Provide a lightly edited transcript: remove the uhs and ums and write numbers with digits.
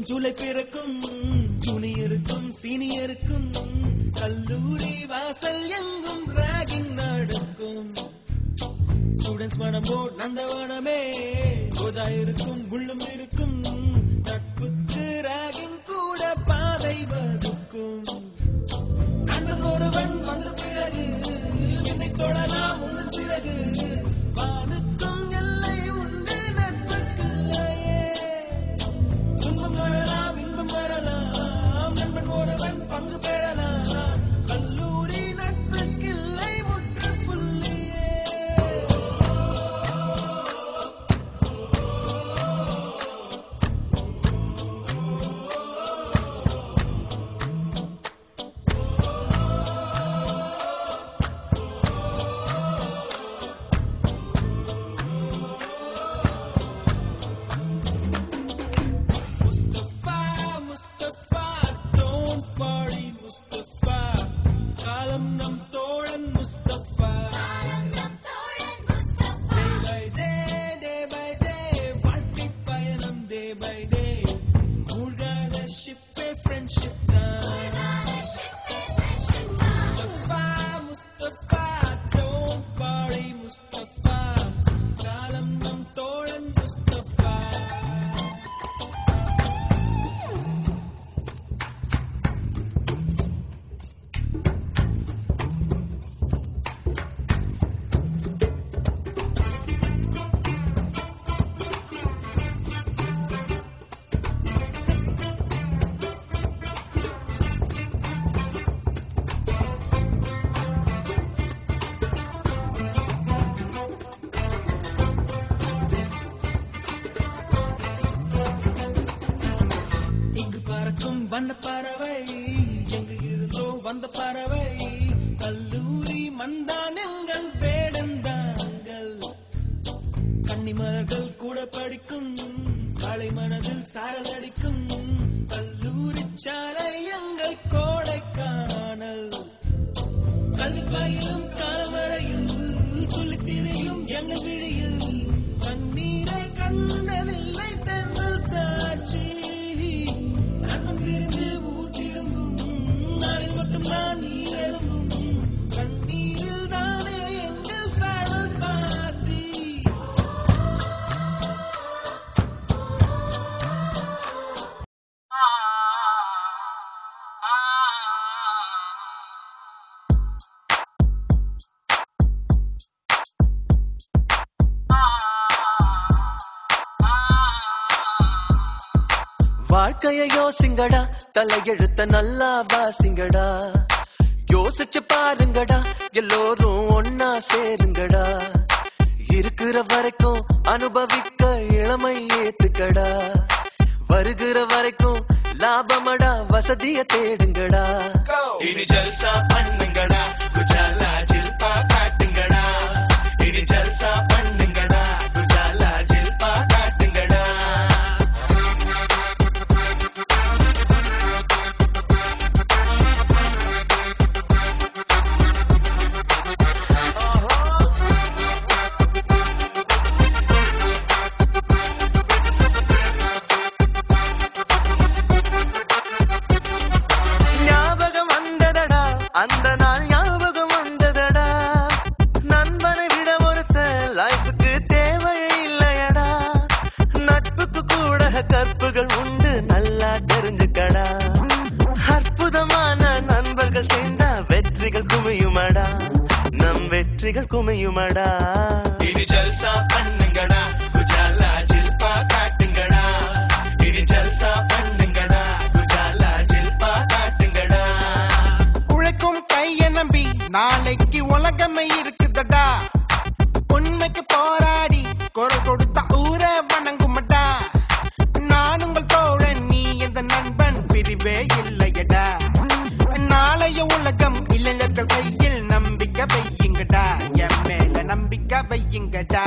ஜூலை பிறக்கும் ஜூனியருக்கும் சீனியருக்கும் கல்லூரி வாசல் எங்கும் ராகிங் நடக்கும். ஸ்டூடெண்ட்ஸ் மனம் போர் நந்தவனமே ரோஜா இருக்கும் முள்ளும் இருக்கும். நட்புக்கு ராகிங் கூட பாதை வகுக்கும். நண்பன் ஒருவன் வந்த பிறகு என்னை தொடலாம் உங்கள் சிறகு. வானுக்கும் எல்லை உண்டு நட்புக்குள்ளையே. துன்பம் வரலாம் இன்பம் வரலாம் நண்பன் ஒருவன் பங்கு பெறலாம். கல்லூரி நட்புக்கில்லை முற்றுப்புள்ளியே. வண்ண பறவை எங்கு இருந்தோ வந்த பறவை. கல்லூரி மந்தான் எங்கள் வேடந்தாங்கள். கன்னிமலர்கள் கூட படிக்கும் காலை மனதில் சாரல் அடிக்கும். கல்லூரி சாலை எங்கள் கோடைக்கானல். கல்வி பயிலும் காலவரையில் துளித்திரையும் எங்கள் விழியில். கண்ணீரை கண்டதில்லை தென்றல் சாட்சி. நான் நீ எழும்பும் கண்ணீரில் தானே எங்கள் ஃபேர்வெல் பார்ட்டி. வாழ்க்கைய யோசிங்கடா தலையெழுத்த நல்லா வாசிங்கடா. யோசிச்சு பாருங்கடா எல்லோரும் ஒன்னா சேருங்கடா. இருக்கிற வரைக்கும் அனுபவிக்க இளமை ஏத்துக்கடா. வருகிற வரைக்கும் லாபமடா வசதிய தேடுங்கடா. இனி ஜல்சா பண்ணுங்கடா குஜாலா ஜில்பா காட்டுங்கடா. இனி ஜல்சா பண்ணுங்கடா குஜாலா ஜில்பா காட்டுங்கடா. கற்புகள் உண்டு நல்லா தெரிஞ்சுக்கடா. அற்புதமான நண்பர்கள் சேர்ந்தா வெற்றிகள் குமியுமடா, நம் வெற்றிகள் குமியுமடா. இது ஜல்சா பண்ணுங்கடா, குஜாலா ஜில்பா காட்டுங்கடா. இது ஜல்சா பண்ணுங்கடா, குஜாலா ஜில்பா காட்டுங்கடா. உழைக்கும் கைய நம்பி நாளைக்கு உலகமே இருக்குதடா. உண்மைக்கு போராடி குரல் கொடுத்த ஊரை வணங்குமடா. நான் உங்கள் தோழன், நீ எந்த நண்பன், பிரிவே இல்லையடா. நாளைய உலகம் இளைஞர்கள் கையில், நம்பிக்கை வையுங்கடா, என் மேல நம்பிக்கை வையுங்கடா.